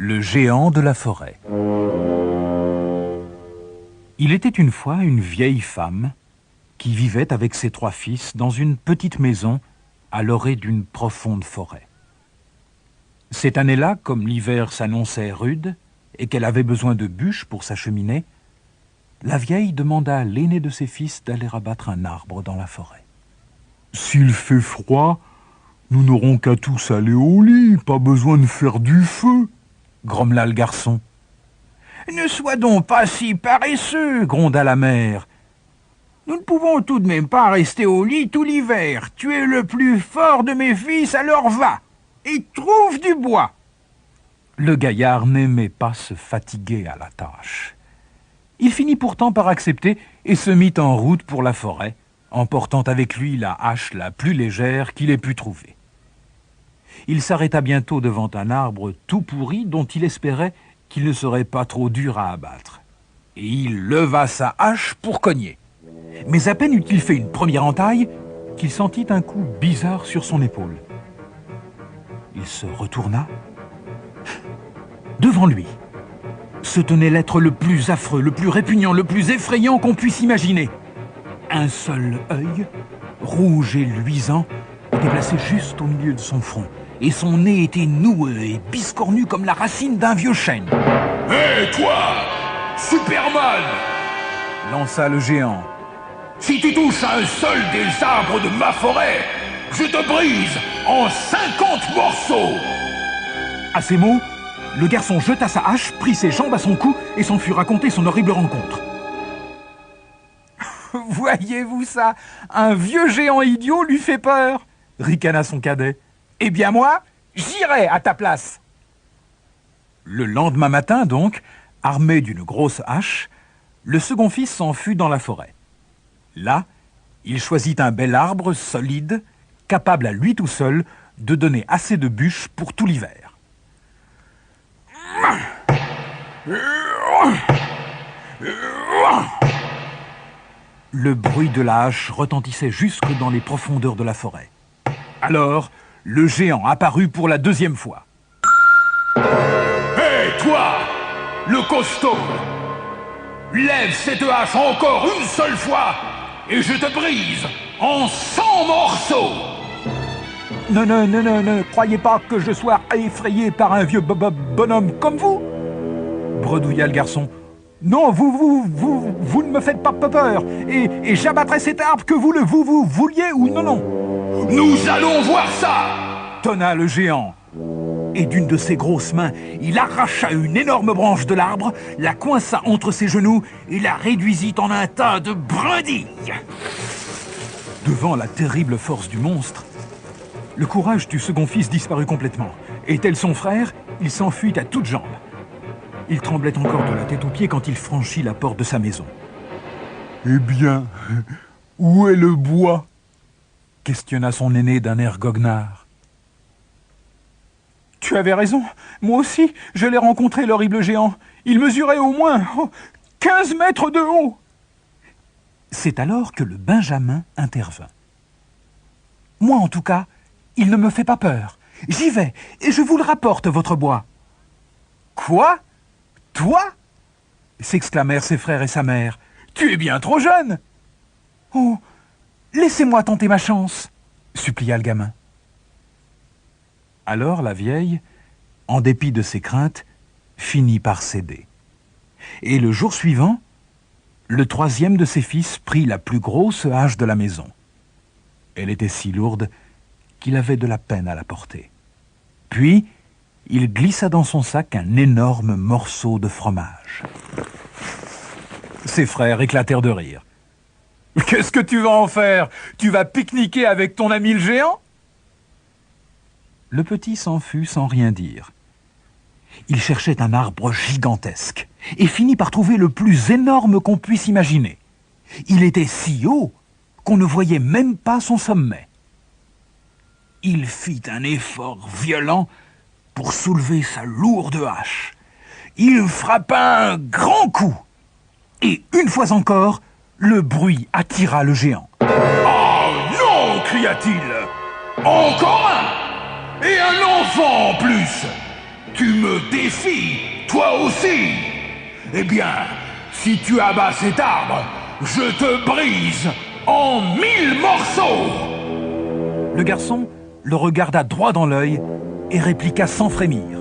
Le géant de la forêt. Il était une fois une vieille femme qui vivait avec ses 3 fils dans une petite maison à l'orée d'une profonde forêt. Cette année-là, comme l'hiver s'annonçait rude et qu'elle avait besoin de bûches pour s'acheminer, la vieille demanda à l'aîné de ses fils d'aller abattre un arbre dans la forêt. « S'il fait froid, nous n'aurons qu'à tous aller au lit, pas besoin de faire du feu, » grommela le garçon. « Ne sois donc pas si paresseux, gronda la mère. Nous ne pouvons tout de même pas rester au lit tout l'hiver. Tu es le plus fort de mes fils, alors va et trouve du bois. » Le gaillard n'aimait pas se fatiguer à la tâche. Il finit pourtant par accepter et se mit en route pour la forêt, emportant avec lui la hache la plus légère qu'il ait pu trouver. Il s'arrêta bientôt devant un arbre tout pourri dont il espérait qu'il ne serait pas trop dur à abattre. Et il leva sa hache pour cogner. Mais à peine eut-il fait une première entaille qu'il sentit un coup bizarre sur son épaule. Il se retourna. Devant lui se tenait l'être le plus affreux, le plus répugnant, le plus effrayant qu'on puisse imaginer. Un seul œil, rouge et luisant, était placé juste au milieu de son front, et son nez était noueux et biscornu comme la racine d'un vieux chêne. « Hé, toi, Superman !» lança le géant. « Si tu touches à un seul des arbres de ma forêt, je te brise en 50 morceaux !» À ces mots, le garçon jeta sa hache, prit ses jambes à son cou et s'en fut raconter son horrible rencontre. « Voyez-vous ça? Un vieux géant idiot lui fait peur !» ricana son cadet. « Eh bien moi, j'irai à ta place !» Le lendemain matin donc, armé d'une grosse hache, le second fils s'en fut dans la forêt. Là, il choisit un bel arbre solide, capable à lui tout seul de donner assez de bûches pour tout l'hiver. Le bruit de la hache retentissait jusque dans les profondeurs de la forêt. Alors, le géant apparut pour la 2e fois. « Hé, toi, le costaud! Lève cette hache encore une seule fois et je te brise en 100 morceaux !» Ne croyez pas que je sois effrayé par un vieux bonhomme comme vous, bredouilla le garçon. Non, vous ne me faites pas peur, et j'abattrai cet arbre que vous vouliez ou non. Nous allons voir ça, tonna le géant. Et d'une de ses grosses mains, il arracha une énorme branche de l'arbre, la coinça entre ses genoux et la réduisit en un tas de brindilles. Devant la terrible force du monstre, le courage du second fils disparut complètement, et tel son frère, il s'enfuit à toutes jambes. Il tremblait encore de la tête aux pieds quand il franchit la porte de sa maison. « Eh bien, où est le bois ?» questionna son aîné d'un air goguenard. « Tu avais raison, moi aussi, je l'ai rencontré, l'horrible géant. Il mesurait au moins 15 mètres de haut. » C'est alors que le Benjamin intervint. « Moi, en tout cas, il ne me fait pas peur. J'y vais, et je vous le rapporte, votre bois. »« Quoi? Toi ?» s'exclamèrent ses frères et sa mère. « Tu es bien trop jeune !»« Oh, laissez-moi tenter ma chance !» supplia le gamin. Alors la vieille, en dépit de ses craintes, finit par céder. Et le jour suivant, le 3e de ses fils prit la plus grosse hache de la maison. Elle était si lourde qu'il avait de la peine à la porter. Puis, il glissa dans son sac un énorme morceau de fromage. Ses frères éclatèrent de rire. « Qu'est-ce que tu vas en faire? Tu vas pique-niquer avec ton ami le géant ?» Le petit s'en fut sans rien dire. Il cherchait un arbre gigantesque et finit par trouver le plus énorme qu'on puisse imaginer. Il était si haut qu'on ne voyait même pas son sommet. Il fit un effort violent pour soulever sa lourde hache. Il frappa un grand coup. Et une fois encore, le bruit attira le géant. « Oh non !» cria-t-il. « Encore un! Et un enfant en plus !» Tu me défies, toi aussi. Eh bien, si tu abats cet arbre, je te brise en 1000 morceaux. Le garçon le regarda droit dans l'œil et répliqua sans frémir.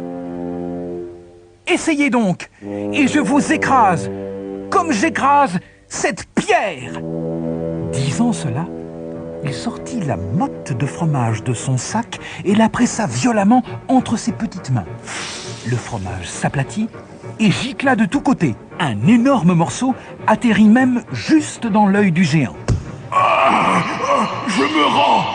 Essayez donc, et je vous écrase, comme j'écrase cette pierre. Disant cela, il sortit la motte de fromage de son sac et la pressa violemment entre ses petites mains. Le fromage s'aplatit et gicla de tous côtés. Un énorme morceau atterrit même juste dans l'œil du géant. Je me rends.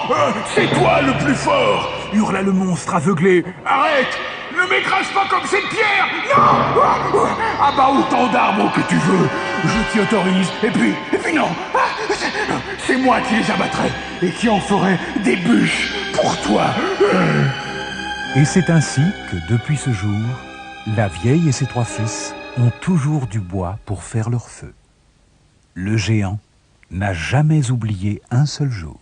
C'est toi le plus fort, Hurla le monstre aveuglé. Arrête. Ne m'écrase pas comme cette pierre. Non. Abats autant d'arbres que tu veux. Je t'y autorise. Et puis non. C'est moi qui les abattrai et qui en ferai des bûches pour toi. Et c'est ainsi que, depuis ce jour, la vieille et ses 3 fils ont toujours du bois pour faire leur feu. Le géant n'a jamais oublié un seul jour.